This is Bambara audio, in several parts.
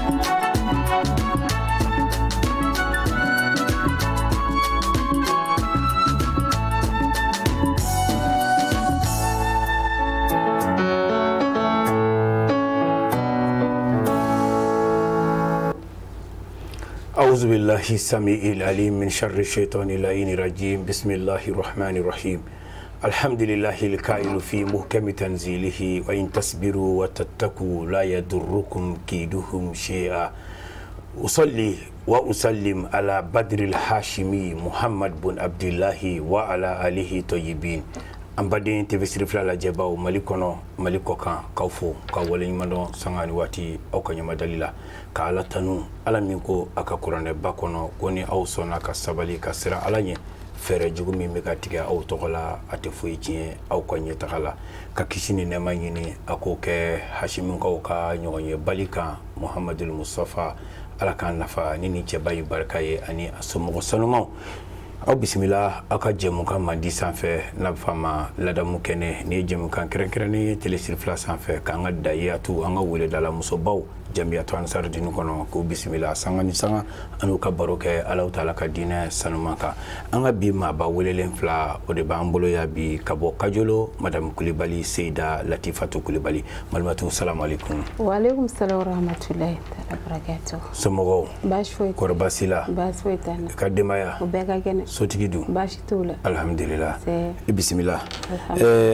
أعوذ بالله السميع العليم من شر الشيطان اللعين الرجيم بسم الله الرحمن الرحيم الحمد لله القائل في محكم تنزيله وإن تصبروا وتتقوا لا يضركم كيدهم شيئا أصلي وأسلم على بدر الهاشمي محمد بن عبد الله وعلى آله طيبين ambadin tv sirifla la jebao malikono malikoka kaufo ka wale nyimando sangani wati au kanyama dalila ka ala tanu ala minko akakurane bakono koni au sona ka sabali ka sira alanye fere jugumi meka tiga au tokola atefuyi chie au kanye takala ka kishini nema nyini ako ke hashimin ka nyonye balika muhammadul mustafa ala kan nafa nini chebayi barkaye ani asomo sanuma aw bisimila aka jemukan mandi sanfɛ n'a bɛ f'a ma ladamu kɛnɛ ni jemukan kɛrɛnkɛrɛnnen ye telesirifila sanfɛ k'an ka dayatu an ka weledala musobaw jamiyatu ansar dini kɔnɔ k'o bisimila sanga ni sanga an n'u ka baro kɛ Alahu Taala ka diinɛ sanuma kan an ka bi maaba welelen fila o de b'an bolo ya bi ka bɔ Kajolo Madame Kulibali Seyda Latifatu Kulibali malimatu salamu alaikum. Wa alaikum salam wa rahmatullahi wa barakatuh. Somɔgɔw baasi foyi kɔri baasi la baasi foyi t'an na ka denbaya o bɛɛ ka kɛnɛ sotigi dun baasi t'u la alhamdulillah bisimila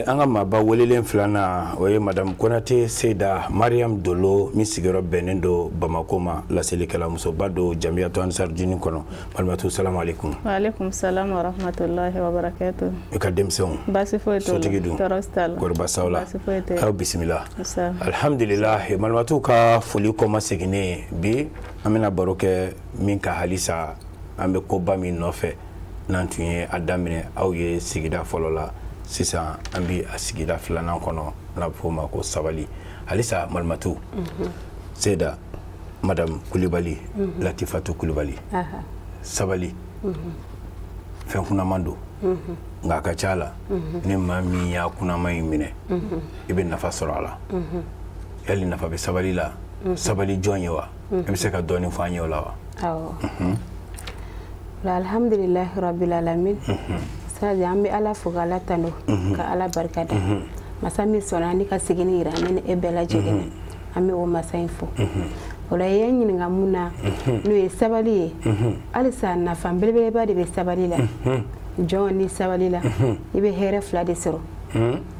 an ka maaba welelen filanan o ye Madame Konate Seyda Mariam Dolo min sigiyɔrɔ bɛnnen do Bamako ma laselikɛla musoba do jamiyatu ansar dini kɔnɔ malimatu salamu alaikum. Wa alaikum salam wa rahmatullahi wa barakatuh. I ka denmisɛnw baasi foyi t'u la sotigi dun tɔɔrɔ t'a la kɔri basaw la baasi foyi tɛ aw bisimila alhamdulillah malimatu ka foli kɔma seginnen bi an bɛna baro kɛ min ka halisa an bɛ koba min nɔfɛ n'an tun ye a daminɛ aw ye sigida fɔlɔ la sisan an bi a sigida filanan kɔnɔ n'a bɛ f'o ma ko sabali halisa malimatu Seyda Madame Kulibali Latifatu Kulibali sabali fɛn kunaman don nka a ka ca la ni maa min y'a kunaman in minɛ i bɛ nafa sɔrɔ a la yali nafa bɛ sabali la sabali jɔn ye wa i bɛ se ka dɔɔni fɔ an ye o la wa. awɔ alhamdulillahi rabbil alamin sadi an bɛ Ala fo ka Ala tanu ka Ala barikada masa min sɔnna ni ka segin yira ne ni e bɛɛ lajɛlen na an bɛ o masa in fo o la ye ɲininka mun na n'o ye sabali ye halisa nafa belebeleba de bɛ sabali la jɔn ni sabali la i bɛ hɛrɛ fila de sɔrɔ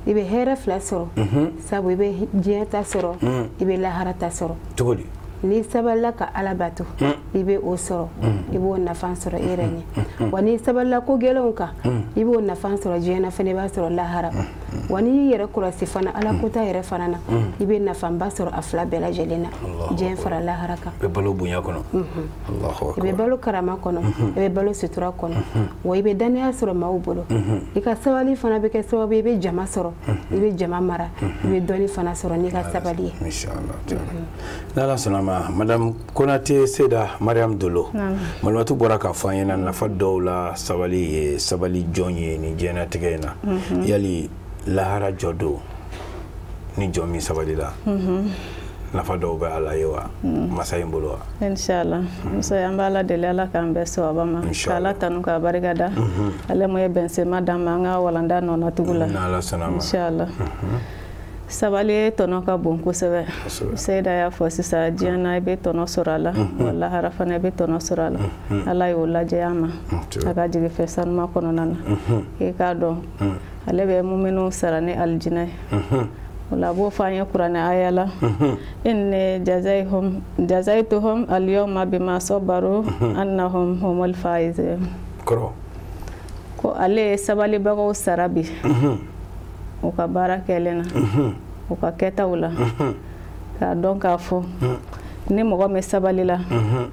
i bɛ hɛrɛ fila sɔrɔ sabu i bɛ diɲɛ ta sɔrɔ i bɛ lahara ta sɔrɔ cogo di ni sabalila ka Ala bato i bɛ o sɔrɔ i b'o nafa sɔrɔ i yɛrɛ ɲɛ wa ni sabalila ko gɛlɛnw kan i b'o nafa sɔrɔ diɲɛ na fana i b'a sɔrɔ lahara wa ni y'i yɛrɛ kɔlɔsi fana Ala kota yɛrɛ fana na i bɛ nafaba sɔrɔ a fila bɛɛ lajɛlen na diɲɛ fara lahara kan i bɛ balo bonya kɔnɔ i bɛ balo karama kɔnɔ i bɛ balo sutura kɔnɔ wa i bɛ danaya sɔrɔ maaw bolo i ka sabali fana bɛ kɛ sababu i bɛ jama sɔrɔ i bɛ jama mara i bɛ dɔnni fana sɔrɔ n'i ka sabali ye inshallah n'Ala sɔnna ma Madame Konate Seyda Mariam Dolo malimatu bɔra k'a fɔ an ɲɛna nafa dɔw la sabali ye sabali jɔn ye ni diɲɛlatigɛ in na yali lahara jɔ don ni jɔn min sabali la nafa dɔw bɛ Ala ye wa masa in bolo wa. inshallah muso an b'a la deli Ala k'an bɛɛ sababa ma ka Ala tanu k'a barikada ale mo ye bɛnsema d'an ma an ka walanda nɔnɔtugu la n'Ala sɔnna ma inshallah sabali tɔnɔ ka bon kosɛbɛ Seyda y'a fɔ sisan diɲɛ na i bɛ tɔnɔ sɔrɔ a la wa lahara fana i bɛ tɔnɔ sɔrɔ a la Ala y'o lajɛ an ma a ka jigin fɛn sanuma kɔnɔna na i k'a dɔn ale bɛ muminun sara ni alijinɛ ye o la a b'o fɔ an ye kuranɛ aya la inni jazaituhum al-yawma bima sabaru annahum humul faizun ko ale ye sabalibagaw sara bi u ka baara kɛlen na u ka kɛtaw la k'a dɔn k'a fɔ ni mɔgɔ min sabali la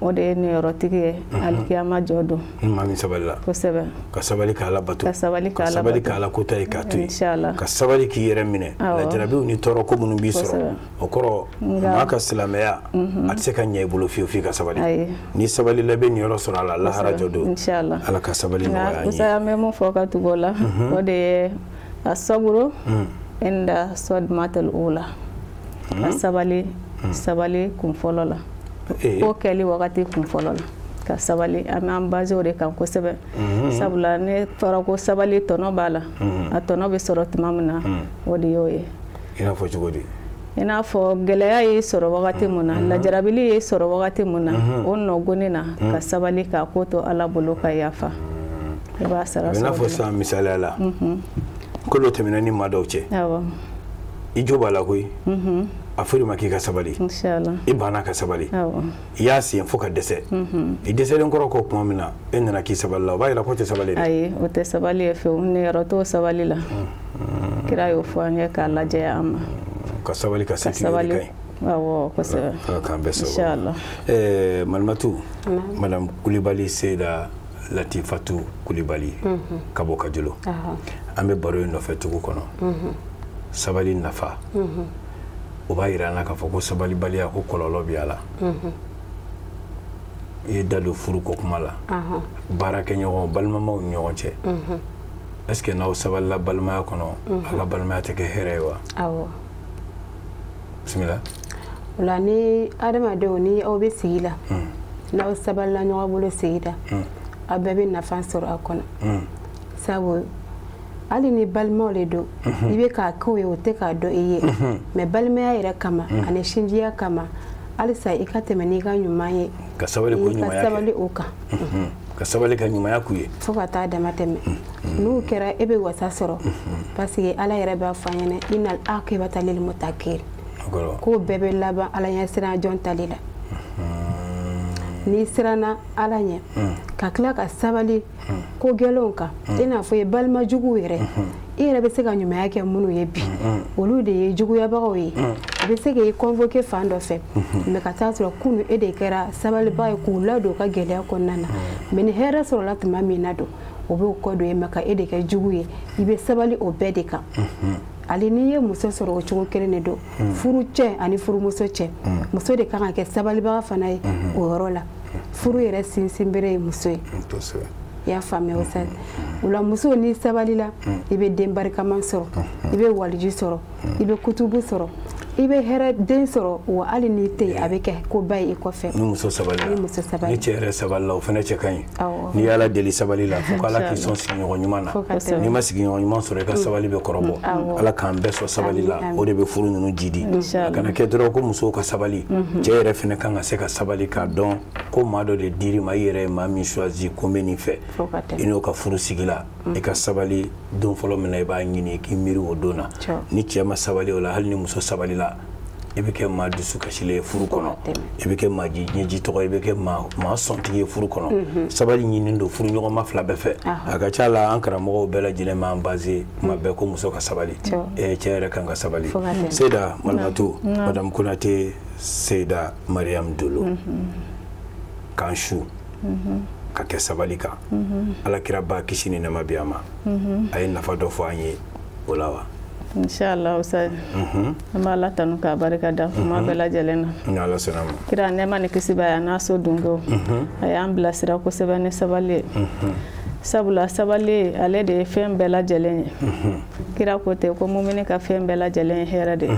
o de ye niyɔrɔtigi ye alikiyama jɔ don maa min sabali la kosɛbɛ ka sabali k'a la bato ka sabali k'a la kota ye k'a to yen inshallah ka sabali k'i yɛrɛ minɛ lajarabiw ni tɔɔrɔ ko minnu b'i sɔrɔ o kɔrɔ maa ka silamɛya a tɛ se ka ɲɛ i bolo fiyewu f'i ka sabali ni sabali la i bɛ niyɔrɔ sɔrɔ a la lahara jɔ don inshallah Ala ka sabali nɔgɔya an ye nka an bɛ mun fɔ ka tugu o la o de ye asaburu inda sɔdmatul ula ka sabali kun fɔlɔ la ko kɛli wagati kun fɔlɔ la ka sabali an b'an basé o de kan kosɛbɛ sabula ne fɔra ko sabali tɔnɔ b'a la a tɔnɔ bɛ sɔrɔ tuma min na o de y'o ye i n'a fɔ cogo di i n'a fɔ gɛlɛya ye sɔrɔ wagati min na lajarabili ye sɔrɔ wagati min na o nɔgɔnni na ka sabali k'a ko to Ala bolo ka yafa i b'a sara sɔrɔ i n'a fɔ sisan misaliya la ko dɔ tɛmɛna ni maa dɔw cɛ awɔ i jo b'a la koyi a fɔr'i ma k'i ka sabali inshallah i banna ka sabali awɔ i y'a sen fo ka dɛsɛ i dɛsɛlen kɔrɔ kɔ tuma min na e nana k'i sabali la o b'a yira k'o tɛ sabali dɛ ayi o tɛ sabali ye fewu ne yɔrɔ t'o sabali la kira y'o fɔ an ye k'a lajɛ an ma ka sabali ka se sabali ka ɲi awɔ kosɛbɛ k'an bɛɛ sababu inshallah Malimatu Madame Kulibali Seyda Latifatu Kulibali ka bɔ Kajolo an bɛ baro in nɔfɛ tugu kɔnɔ sabali nafa o b'a yira an na k'a fɔ ko sabalibaliya ko kɔlɔlɔ bɛ a la i ye da don furu ko kuma la baarakɛɲɔgɔn balimamaw ni ɲɔgɔn cɛ est-ce que n'aw sabalila balimaya kɔnɔ a ka balimaya tɛ kɛ hɛrɛ ye wa awɔ bisimila o la ni adamadenw ni aw bɛ sigi la n'aw sabalila ɲɔgɔn bolo sigi la aw bɛɛ bɛ nafa sɔrɔ a kɔnɔ sabu hali ni balimaw le don i bɛ k'a k'o ye o tɛ k'a dɔn i ye mais balimaya yɛrɛ kama ani sinjiya kama halisa i ka tɛmɛ n'i ka ɲuman ye ka sabali ko ɲumanya kɛ ka sabali o kan ka sabali ka ɲumanya k'u ye fo ka taa dama tɛmɛ n'u kɛra e bɛ wasa sɔrɔ parce que Ala yɛrɛ b'a fɔ an ɲɛna innal aqibata lil muttaqin ko bɛɛ bɛ laban Ala ɲɛ siran jɔn tali la n'i siranna Ala ɲɛ ka tila ka sabali ko gɛlɛnw kan i n'a fɔ i balima juguw yɛrɛ i yɛrɛ bɛ se ka ɲumanya kɛ minnu ye bi olu de ye juguyabagaw ye a bɛ se k'i convoquer fan dɔ fɛ mais ka taa sɔrɔ kunu e de kɛra sabaliba ye k'u ladon ka gɛlɛya kɔnɔna na mais ni hɛrɛ sɔrɔla tuma min na don o b'o kɔ don e ma ka e de kɛ jugu ye i bɛ sabali o bɛɛ de kan ali n'i ye muso sɔrɔ o cogo kelen de don furu cɛ ani furumuso cɛ muso de kan ka kɛ sabalibaga fana ye o yɔrɔ la furu yɛrɛ sinsinbere ye muso ye i y'a faamuya o sa o la muso n'i sabalila i bɛ den barikaman sɔrɔ i bɛ waliji sɔrɔ i bɛ kutubu sɔrɔ i bɛ hɛrɛ den sɔrɔ wa hali n'i tɛ yen a bɛ kɛ ko ba ye i kɔfɛ ni muso sabalila ni muso sabali ni cɛ yɛrɛ sabalila o fana cɛ ka ɲi n'i y'Ala deli sabali la fo k'Ala k'i sɔn sigiɲɔgɔn ɲuman na n'i ma sigiɲɔgɔn ɲuman sɔrɔ i ka sabali bɛ kɔrɔbɔ Ala k'an bɛɛ sɔn sabali la o de bɛ furu ninnu jidi a kana kɛ dɔrɔn ko musow ka sabali cɛ yɛrɛ fana kan ka se ka sabali k'a dɔn ko maa dɔ de dir'i ma i yɛrɛ ye maa min choisi ko n bɛ nin fɛ i n'o ka furu sigi la i ka sabali don fɔlɔ min na i b'a ɲini k'i miiri o don na ni cɛ ma sabali o la hali ni muso sabali la i bɛ kɛ maa dusu kasilen ye furu kɔnɔ i bɛ kɛ maa ɲɛji tɔgɔ i bɛ kɛ maa sɔntigi ye furu kɔnɔ sabali ɲinin don furu ɲɔgɔnma fila bɛɛ fɛ a ka ca la an karamɔgɔw bɛɛ lajɛlen b'an basé kuma bɛɛ ko muso ka sabali cɛ yɛrɛ kan ka sabali Seyda Malimatu Madame Konate Seyda Mariam Dolo k'an su ka kɛ sabali kan Alakira ba kisi ni nɛɛma bɛ a ma a ye nafa dɔ fɔ an ye o la wa inshallah ustaz an b'a Ala tanu k'a barika da kuma bɛɛ lajɛlen na ni Ala sɔnna ma kira nɛɛma ni kisi b'a ye a n'a so dunkew a y'an bilasira kosɛbɛ ni sabali ye sabula sabali ale de ye fɛn bɛɛ lajɛlen ye kira ko ten ko mumini ka fɛn bɛɛ lajɛlen ye hɛrɛ de ye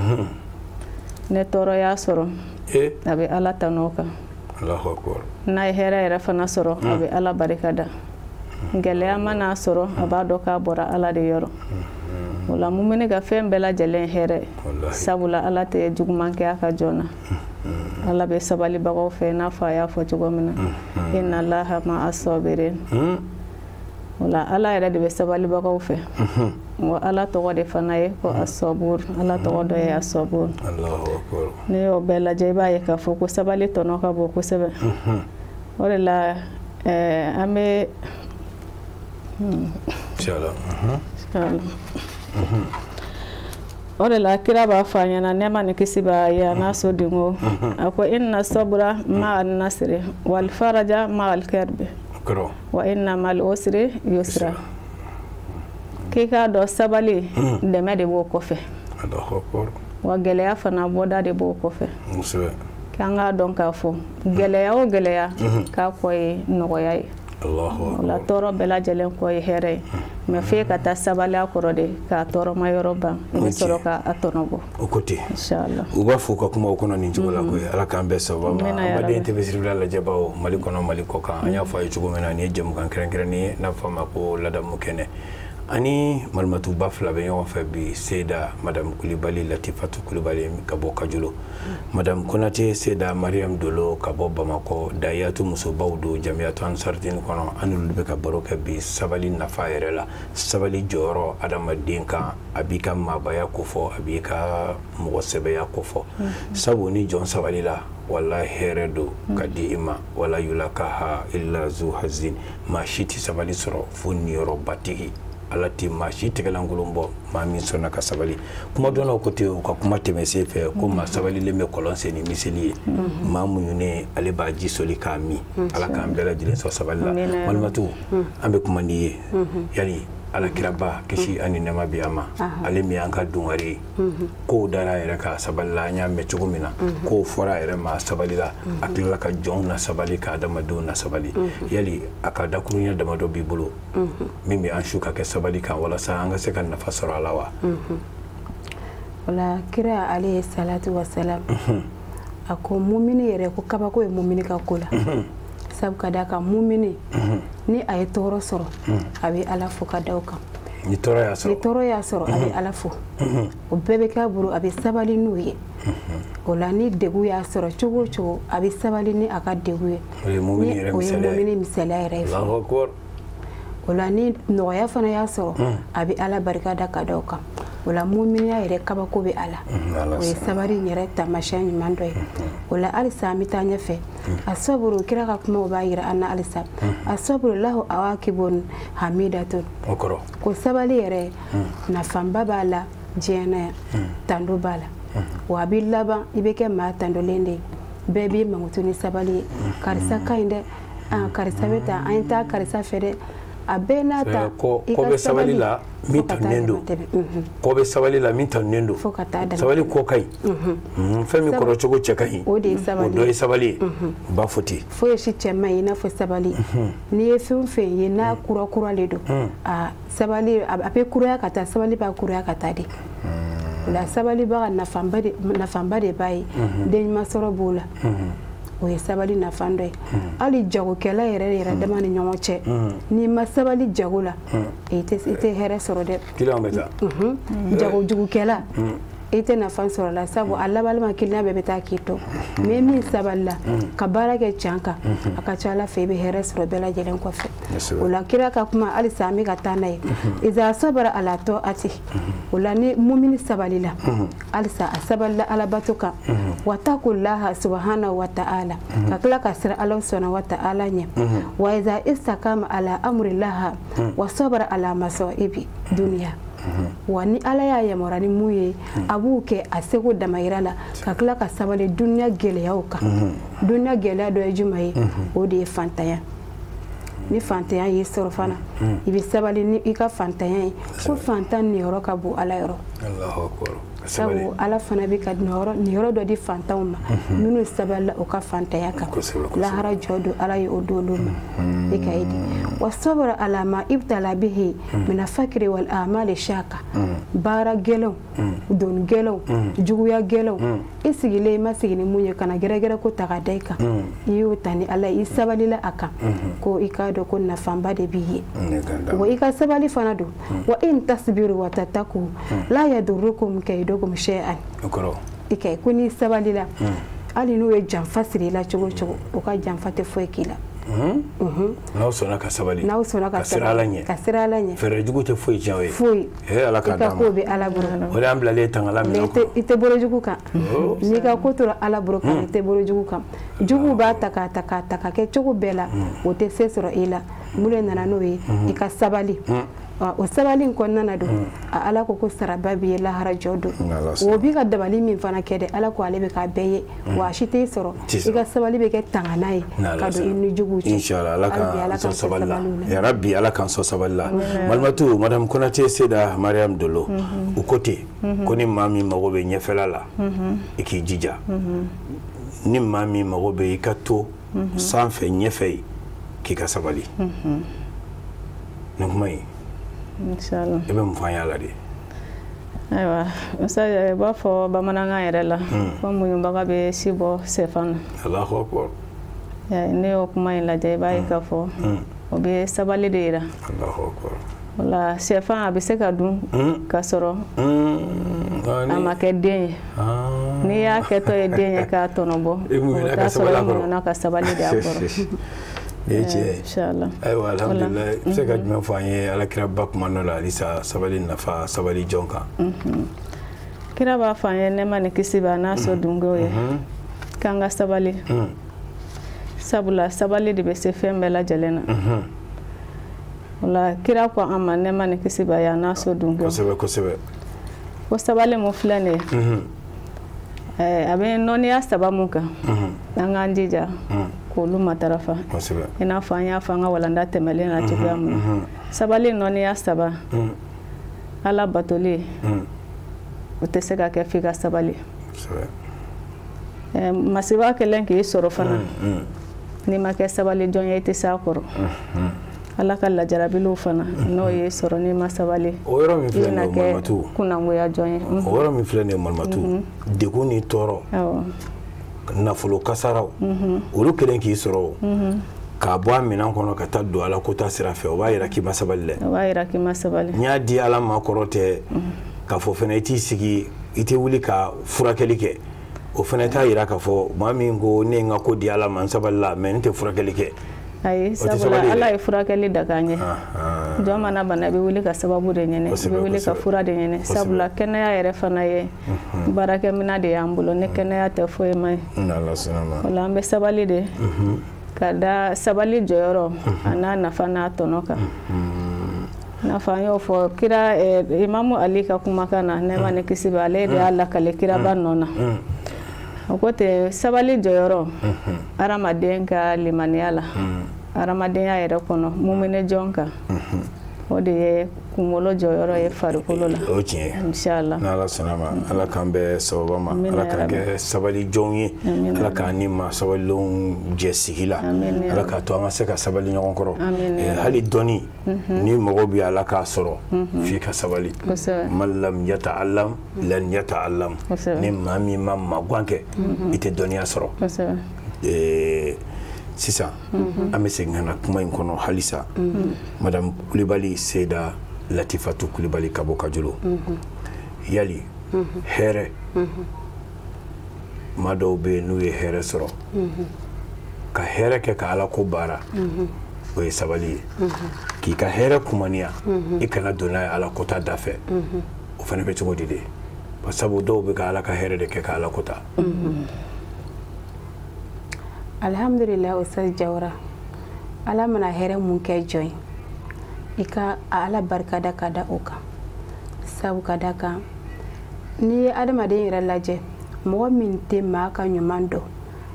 ne tɔɔrɔ y'a sɔrɔ a bɛ Ala tanu o kan Allahu akbar n'a ye hɛrɛ yɛrɛ fana sɔrɔ a bɛ Ala barika da gɛlɛya mana sɔrɔ a b'a dɔn k'a bɔra Ala de yɔrɔ o la mumini ka fɛn bɛɛ lajɛlen hɛrɛ sabula Ala tɛ juguman kɛ a ka jɔn na Ala bɛ sabalibagaw fɛ n'a fɔ a y'a fɔ cogo min na inna Allaha ma'a sabirin o la Ala yɛrɛ de bɛ sabalibagaw fɛ wa Ala tɔgɔ de fana ye ko as-sabur Ala tɔgɔ dɔ ye as-sabur ne y'o bɛɛ lajɛ i b'a ye k'a fɔ ko sabali tɔnɔ ka bon kosɛbɛ o de la an bɛ o de la kira b'a fɔ a ɲɛna nɛɛma ni kisi b'a ye a n'a so dingo a ko inna sabura ma'al nasri wal faraja ma'al karbi wa inna ma'al usri yusra k'i k'a dɔn sabali dɛmɛ de b'o kɔfɛ wa gɛlɛya fana bɔda de b'o kɔfɛ k'an k'a dɔn k'a fɔ gɛlɛya o gɛlɛya k'a kɔ ye nɔgɔya ye o la tɔɔrɔ bɛɛ lajɛlen kɔ ye hɛrɛ ye mais f'e ka taa sabali a kɔrɔ de k'a tɔɔrɔma yɔrɔ ban i bɛ sɔrɔ k'a tɔnɔbɔ o ko ten inchallah u b'a fɔ ka kuma o kɔnɔ nin cogo la koyi ala k'an bɛɛ sababu ma amaden tɛ bɛ sirila lajɛbaw Mali kɔnɔ Mali kɔ kan an y'a fɔ a ye cogo min na nin ye jɛmukan kɛrɛnkɛrɛnnen ye n'a fɔ a ma ko ladamu kɛnɛ ani malimatuba fila bɛ ɲɔgɔn fɛ bi Seyda Madame Kulibali Latifatu Kulibali ka bɔ Kajolo Madame Konate Seyda Mariam Dolo ka bɔ Bamakɔ Dayatu musobaw do Jamiyatu Ansarudine kɔnɔ an n'olu bɛ ka baro kɛ bi sabali nafa yɛrɛ la sabali jɔyɔrɔ adamaden kan a b'i ka maabaya kofɔ a b'i ka mɔgɔ sɛbɛya kofɔ sabu ni jɔn sabali la wala hɛrɛ do ka di i ma wala yulakaha illa zu hazin maa si tɛ sabali sɔrɔ fo niyɔrɔ batigi ala ti maa si tɛgɛlankolon bɔ maa min sɔnna ka sabali kuma dɔnnaw ko ten u ka kuma tɛmɛ sen fɛ ko maa sabalilen bɛ kɔlɔn sen ni miseli ye maa muɲunen ale b'a ji soli k'a min ala k'an bɛɛ lajɛlen sɔrɔ sabali la malimatu an bɛ kuma n'i ye yali alakiraba kisi ani nɛɛma bi a ma ale min y'an ka dungari ye kow dara a yɛrɛ ka sabali la an y'a mɛn cogo min na kow fɔra a yɛrɛ ma sabali la a tilala ka jɔnw na sabali ka adamadenw na sabali yali a ka dakurunya damadɔ b'i bolo min bɛ an su ka kɛ sabali kan walasa an ka se ka nafa sɔrɔ a la wa wala kira alayhi salatu wasalam a ko mumini yɛrɛ ko kabako ye mumini ka ko la sabu ka da kan mumini ni a ye tɔɔrɔ sɔrɔ a bɛ ala fo ka da o kan ni tɔɔrɔ y'a sɔrɔ a bɛ ala fo o bɛɛ bɛ k'a bolo a bɛ sabali n'o ye o la ni degun y'a sɔrɔ cogo o cogo a bɛ sabali ni a ka degun ye o ye mumini misaliya yɛrɛ ye o la ni nɔgɔya fana y'a sɔrɔ a bɛ ala barika da ka da o kan o la muminiya yɛrɛ kabako bɛ ala o ye sabari yɛrɛ taamasiyɛn ɲuman dɔ ye o la halisa an bɛ taa ɲɛfɛ a saburu kira ka kumaw b'a yira an na halisa a saburu lahu awakibun hamidatun ko sabali yɛrɛ nafanba b'a la diɲɛ na yan tando b'a la wa a bɛ laban i bɛ kɛ maa tandolen de ye bɛɛ b'i mankutu ni sabali ye karisa ka ɲi dɛ karisa bɛ tan an ye taa karisa fɛ dɛ a bɛɛ n'a ta ko bɛ sabali la min tanunen don ko bɛ sabali la min tanunen don sabali ko ka ɲi fɛn min kɔrɔ cogo cɛ ka ɲi o de ye sabali o dɔ ye sabali ye ba fɔ ten foyi si cɛ man ɲi i n'a fɔ sabali n'i ye fɛn o fɛn ye n'a kura kuralen don a sabali a bɛ kuraya ka taa sabali b'a kuraya ka taa de o la sabali baga nafanba de b'a ye den ɲuman sɔrɔ b'o la o ye sabali nafan dɔ ye hali jagokɛla yɛrɛ dama ni ɲɔgɔn cɛ n'i ma sabali jago la i tɛ hɛrɛ sɔrɔ dɛ jagojugukɛla i tɛ nafa sɔrɔ la sabu a labalima kiliyan bɛɛ bɛ taa k'i to mais min sabali la ka baara kɛ can kan a ka ca ala fɛ i bɛ hɛrɛ sɔrɔ bɛɛ lajɛlen kɔfɛ o la kira ka kuma halisa an bɛ ka taa n'a ye iza sabara ala ta'ati o la ni mumini sabali la halisa a sabali la alabato kan wataqullaha subhanahu wa ta'ala ka tila ka siran ala subhanahu wa ta'ala ɲɛ wa iza istakama ala amrillaha wa sabara ala masaibi duniya wa ni ala y'a yamara ni mun ye a b'u kɛ a seko damayira la ka tila ka sabali duniya gɛlɛyaw kan duniya gɛlɛya dɔ ye juma ye o de ye fantanya ni fantanya y'i sɔrɔ fana i bɛ sabali ni i ka fantanya ye ko fantan niyɔrɔ ka bon ala yɔrɔ sabu ala fana bɛ ka niyɔrɔ dɔ di fantanw ma minnu sabali la o ka fantanya kan lahara jɔ don ala ye o d'olu ma i ka ye di wa sabara ala ma ibtala bihi mina fakiri wal amali shaka baara gɛlɛnw doni gɛlɛnw juguya gɛlɛnw i sigilen i ma sigi ni mun ye kana gɛrɛgɛrɛ ko ta ka da i kan i y'o ta ni ala i sabalila a kan ko i k'a dɔn ko nafanba de b'i ye wa i ka sabali fana don wa in tasbiru wa tataku la yadurukum kaidukum shay'an i ka ko ni sabali la hali n'u ye janfa siri i la cogo cogo o ka janfa tɛ foyi k'i la n'aw sɔnna ka sabali n'aw sɔnna ka sira ala ɲɛ ka sira ala ɲɛ fɛɛrɛ jugu tɛ foyi tiɲɛ o ye foyi ala ka d'a ma i ka ko bɛ ala bolo o de y'an bilalen tangala min na i tɛ bolo jugu kan n'i ka ko tora ala bolo kan i tɛ bolo jugu kan jugu b'a ta k'a ta k'a ta ka kɛ cogo bɛɛ la o tɛ se sɔrɔ i la mun de nana n'o ye i ka sabali o sabali in kɔnɔna na don ala ko saraba b'i ye lahara jɔ don o b'i ka dabali min fana kɛ dɛ ala ko ale bɛ k'a bɛɛ ye wa a si tɛ sɔrɔ i ka sabali bɛ kɛ tangana ye ka don i ni juguw cɛ inshallah ala k'an sɔn sabali la ya rabbi ala k'an sɔn sabali la malimatu madame Konate Seyda Mariam Dolo u ko ten ko ni maa min mago bɛ ɲɛfɛla la i k'i jija ni maa min mago bɛ i ka to sanfɛ ɲɛfɛ k'i ka sabali nin kuma in inshallah e be mun fanya la de aywa masa ba fo bamananga yɛrɛ la ko muɲubaga bɛ si bɔ sɛfan na Allahu akbar ne y'o kuma in lajɛ i b'a ye k'a fɔ o bɛ sabali de yira Allahu akbar wala sɛfan a bɛ se ka dun ka sɔrɔ a ma kɛ den ye n'i y'a kɛtɔ ye den ye k'a tɔnɔbɔ o t'a sɔrɔ i muɲuna ka sabali de a kɔrɔ inshallah aywa alhamdulillah se ka jumɛn fɔ an ye alakira ba kuma nɔ la halisa sabali nafa sabali jɔn kan kira b'a fɔ an ye nɛɛma ni kisi b'a n'a sɔ dunkew ye k'an ka sabali sabula sabali de bɛ se fɛn bɛɛ lajɛlen na wala kira ko an ma nɛɛma ni kisi b'a ye a n'a sɔ dunkew kosɛbɛ kosɛbɛ ko sabali mun filɛ nin ye a bɛ nɔniya saba mun kan an k'an jija k'olu matarafa i n'a fɔ an y'a fɔ an ka walanda tɛmɛlen na cogoya mun na sabali nɔniya saba ala batoli o tɛ se ka kɛ f'i ka sabali masiba kɛlen k'i sɔrɔ fana n'i ma kɛ sabali jɔn ye i tɛ s'a kɔrɔ ala ka lajarabiliw fana n'o ye sɔrɔ n'i ma sabali o yɔrɔ min filɛ nin ye i bɛna kɛ kunnangoya jɔn ye o yɔrɔ min filɛ nin ye Malimatu degun ni tɔɔrɔ nafolo kasaraw olu kelen k'i sɔrɔ k'a bɔ a minɛn kɔnɔ ka taa don ala kota sira fɛ o b'a yira k'i ma sabali dɛ o b'a yira k'i ma sabali n y'a di ala ma kɔrɔ tɛ k'a fɔ fana i t'i sigi i tɛ wuli ka furakɛli kɛ o fana t'a yira k'a fɔ maa min ko ne ye n ka ko di ala ma n sabali la mais n tɛ furakɛli kɛ ayi sabula ala ye furakɛli da k'an ye jɔn mana bana i bɛ wuli ka sababu de ɲini i bɛ wuli ka fura de ɲini sabula kɛnɛya yɛrɛ fana ye baarakɛminɛn de y'an bolo ni kɛnɛya tɛ foyi ma ye o la an bɛ sabali de ka da sabali jɔyɔrɔ a n'a nafa n'a tɔnɔ kan n'a fɔ an y'o fɔ kira imamu ali ka kumakan na nɛɛma ni kisi b'a ale de y'a lakale kiraba nɔ na o ko tɛ sabali jɔyɔrɔ adamaden ka limaniya la adamadenya yɛrɛ kɔnɔ mumine jɔn kan o de ye kunkolo jɔyɔrɔ ye farikolo la o tiɲɛ inshallah n'ala sɔnna ma ala k'an bɛɛ sababa ma ala k'an kɛ sabali jɔnw ye ala k'an ni ma sabalilenw jɛ sigi la ala k'a to an ka se ka sabali ɲɔgɔn kɔrɔ hali dɔnni ni mɔgɔ bɛ ala k'a sɔrɔ f'i ka sabali man lam yata'allam lan yata'allam ni maa min ma magan kɛ i tɛ dɔnniya sɔrɔ sisan an bɛ segin ka na kuma in kɔnɔ halisa madame Kulibali Seyda Latifatu Kulibali ka bɔ Kajolo yali hɛrɛ maa dɔw bɛ yen n'u ye hɛrɛ sɔrɔ ka hɛrɛ kɛ ka ala ko baara o ye sabali ye k'i ka hɛrɛ kumaniya i kana don n'a ye ala kota da fɛ o fana bɛ cogo di de sabu dɔw bɛ ka ala ka hɛrɛ de kɛ ka ala kota alhamdulillah Ustaz Jawara ala mana hɛrɛ mun kɛ jɔn i ka ala barikada ka da o kan sabu ka da kan n'i ye adamaden yɛrɛ lajɛ mɔgɔ min tɛ maa ka ɲuman dɔn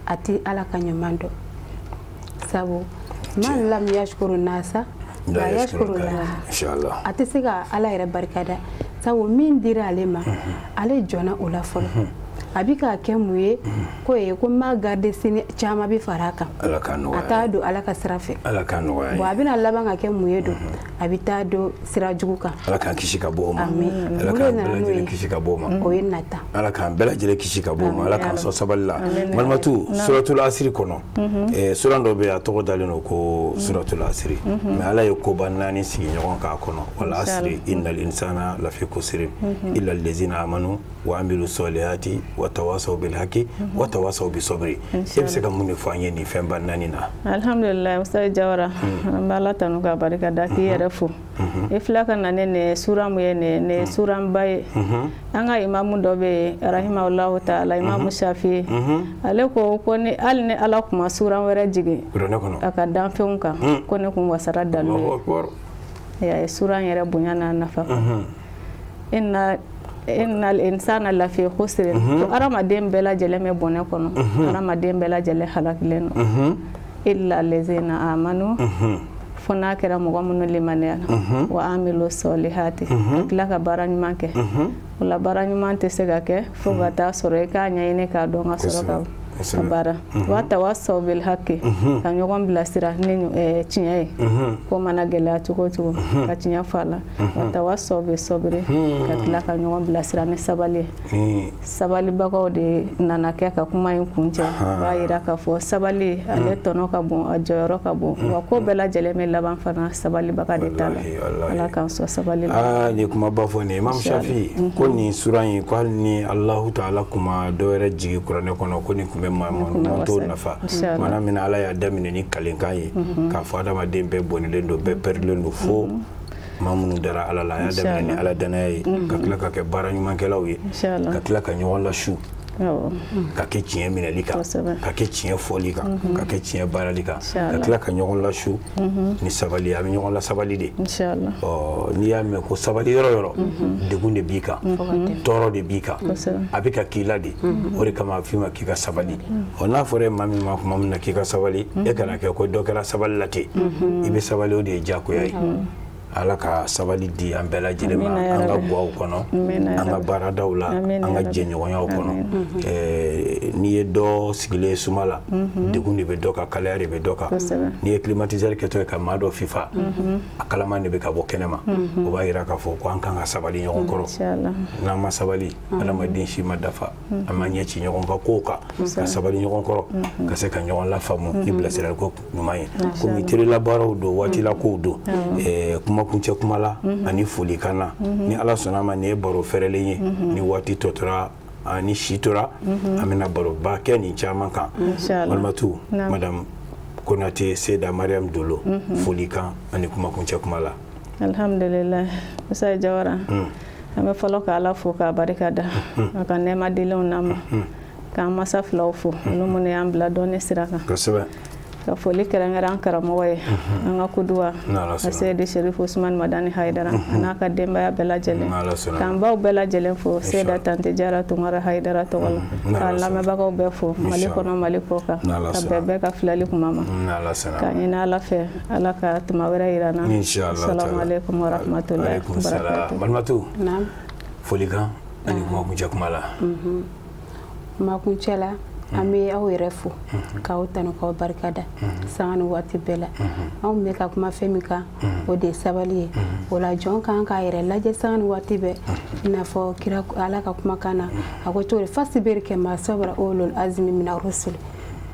a tɛ ala ka ɲuman dɔn sabu man lam yashkuru nasa la yashkuru Allah a tɛ se ka ala yɛrɛ barikada sabu min dira ale ma ale jɔnna o la fɔlɔ a bɛ ka kɛ mun ye ko ye ko ma garder sini caman bɛ fara a kan a t'a don ala ka sira fɛ ala ka nɔgɔya bon a bɛna laban ka kɛ mun ye don a bɛ taa don sira jugu kan ala k'an kisi ka bɔ o ma ala k'an bɛɛ lajɛlen kisi ka bɔ o ma o ye nata ala k'an bɛɛ lajɛlen kisi ka bɔ o ma ala k'an sɔn sabali la Malimatu suratul asiri kɔnɔ sura dɔ bɛ yen a tɔgɔ dalen don ko suratul asiri mais ala ye koba 4 sigi ɲɔgɔn k'a kɔnɔ wal asri innal insana lafi khusr illa allazina amanu wa amilu solihati watawasaw bil haqi watawasaw bis sabri e bɛ se ka mun de fɔ an ye nin fɛn ba 4 na alhamdulillah Ustaz Jawara an bɛ ala tanu ka barika da k'i yɛrɛ fo i filɛ ka na ne sura mun ye ne sura ba ye an ka imamu dɔ bɛ yen rahimahullahu ta'ala imamu Shafi ale ko ni hali ni ala kuma sura wɛrɛ jigin a ka danfɛnw kan ko ne kun wasara dalu ye sura yɛrɛ bonya n'a nafa innal insana lafi khusr ko aramaden bɛɛ lajɛlen bɛ bɔnɛ kɔnɔ aramaden bɛɛ lajɛlen halakilen don illa allazina amanu fo n'a kɛra mɔgɔ minnu limaniya wa amilu solihati ka tila ka baara ɲuman kɛ o la baara ɲuman tɛ se ka kɛ fo ka taa sɔrɔ i k'a ɲɛɲini k'a dɔn ka sɔrɔ ka bara wa tawassaw bil haqqi ka ɲɔgɔn bilasira ni tiɲɛ ye ko mana gɛlɛya cogo o cogo ka tiɲɛ fɔ a la wa tawassaw bis sabri ka tila ka ɲɔgɔn bilasira ni sabali ye sabalibagaw de nana kɛ ka kuma in kuncɛ b'a yira k'a fɔ sabali ale tɔnɔ ka bon a jɔyɔrɔ ka bon wa ko bɛɛ lajɛlen bɛ laban fana sabalibaga de ta la ala k'an sɔn sabali la. Ni kuma ba fɔ nin Imam Shafi ko nin sura in ko hali ni Allahu Ta'ala kuma dɔ wɛrɛ jigi kuranɛ kɔnɔ ko nin kun bɛ maa t'o nafa mana min ala y'a daminɛ ni kalenkan ye k'a fɔ adamaden bɛɛ bɔnɛlen don bɛɛ pɛrilen don fo maa minnu dara ala la a y'a daminɛ ni ala danaya ye ka tila ka kɛ baara ɲumankɛlaw ye ka tila ka ɲɔgɔn lasu ka kɛ tiɲɛ minɛli kan ka kɛ tiɲɛ fɔli kan ka kɛ tiɲɛ baarali kan ka tila ka ɲɔgɔn lasu ni sabali a bɛ ɲɔgɔn la sabali de n'i y'a mɛn ko sabali yɔrɔ yɔrɔ degun de b'i kan tɔɔrɔ de b'i kan a bɛ ka k'i la de o de kama a f'i ma k'i ka sabali n'a fɔra e maa min ma kuma min na k'i ka sabali e kana kɛ ko dɔ kɛra sabali la ten i bɛ sabali o de ye diyagoya ye ala ka sabali di an bɛɛ lajɛlen ma an ka guwaw kɔnɔ an ka baaradaw la an ka jɛɲɔgɔnyaw kɔnɔ n'i ye dɔ sigilen suma la degun de bɛ dɔ kan kalaya de bɛ dɔ kan n'i ye climatiseur kɛtɔ ye ka maa dɔ fifa a kalaman de bɛ ka bɔ kɛnɛma o b'a yira k'a fɔ ko an kan ka sabali ɲɔgɔn kɔrɔ n'an ma sabali adamaden si ma dafa an ma ɲɛ ci ɲɔgɔn ka kow kan ka sabali ɲɔgɔn kɔrɔ ka se ka ɲɔgɔn lafaamu ni bilasiraliko ɲuman ye komi terelabaaraw don waatilakow don kuma kuncɛ kuma la ani foli kana ni ala sɔnna ma ni ye baro fɛrɛlen ye ni waati tɔtora ni si tora an bɛna baro ba kɛ nin caman kan Malimatu madame Konate Seyda Mariam Dolo foli kan ani kuma kuncɛ kuma la. Alhamdulillah Musa Jawara an bɛ fɔlɔ ka ala fo k'a barika da a ka nɛɛma dilenw n'a ma k'an masa filaw fo olu minnu y'an bila dɔɔni sira kan kosɛbɛ ka foli kɛrɛnkɛrɛn an karamɔgɔ ye an ka kuduwa a Seydi Sherif Usman Madani Haidara n'a ka denbaya bɛɛ lajɛlen k'an baw bɛɛ lajɛlen fo Seyda Tante Jara Tunkara Haidara tɔgɔ la k'an lamɛnbagaw bɛɛ fo Mali kɔnɔ Mali kɔ kan ka bɛɛ bɛɛ ka filɛli kuma ma k'a ɲini ala fɛ ala ka tuma wɛrɛ yira na salamu alaikum wa rahmatullahi wa barakatuh. Malimatu foli kan ani kuma kuncɛ kuma la. Kuma kuncɛ la an bɛ aw yɛrɛ fo k'aw tanu k'aw barikada sanga ni waati bɛɛ la anw bɛ ka kuma fɛn min kan o de ye sabali ye o la jɔn kan k'a yɛrɛ lajɛ sanga ni waati bɛɛ i n'a fɔ kira ala ka kumakan na a ko cogo di fasibiri kɛ maa sabara ulul azmi mina rusul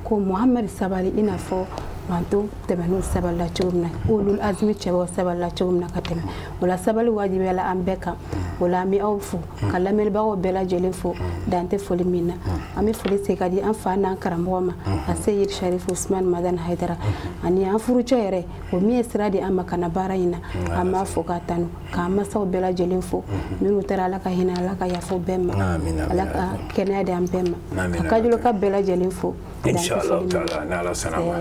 ko Muhamadu sabali i n'a fɔ manto tɛmɛn'o sabali la cogo min na ulul azmi cɛbaw sabali la cogo min na ka tɛmɛ o la sabali wajibiya la an bɛɛ kan o la an bɛ aw fo ka lamɛnbagaw bɛɛ lajɛlen fo dan tɛ foli min na an bɛ foli se ka di an fa n'an karamɔgɔ ma a Seydi Sherif Usman Madani Haidara ani an furucɛ yɛrɛ o min ye sira di an ma ka na baara in na an b'a fo k'a tanu k'an masaw bɛɛ lajɛlen fo minnu taara ala ka hinɛ ala ka yafa bɛɛ ma ala ka kɛnɛya di an bɛɛ ma ka kajolo ka bɛɛ lajɛlen fo inshallah taala n'ala sɔnna ma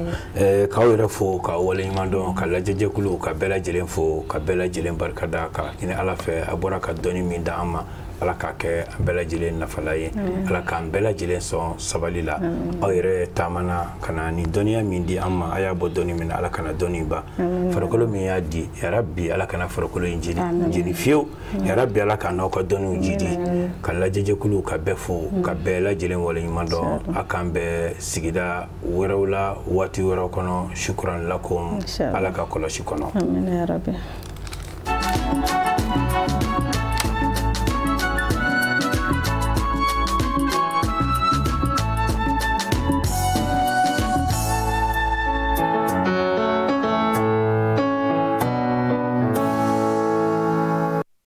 k'aw yɛrɛ fo ka waleɲuman dɔn ka lajɛjɛkulu ka bɛɛ lajɛlen fo ka bɛɛ lajɛlen barikada ka ɲini ala fɛ a bɔra ka dɔnni min da an ma ala k'a kɛ an bɛɛ lajɛlen nafala ye ala k'an bɛɛ lajɛlen sɔn sabali la aw yɛrɛ taamana ka na ni dɔnniya min di an ma a y'a bɔ dɔnni min na ala kana dɔnni ban farikolo min y'a di yarabi ala kana farikolo in jeni fiyewu yarabi ala ka n'aw ka dɔnniw jidi ka lajɛjɛkulu ka bɛɛ fo ka bɛɛ lajɛlen waleɲuman dɔn a k'an bɛɛ sigida wɛrɛw la waati wɛrɛw kɔnɔ shukuran lakum ala ka kɔlɔsi kɔnɔ.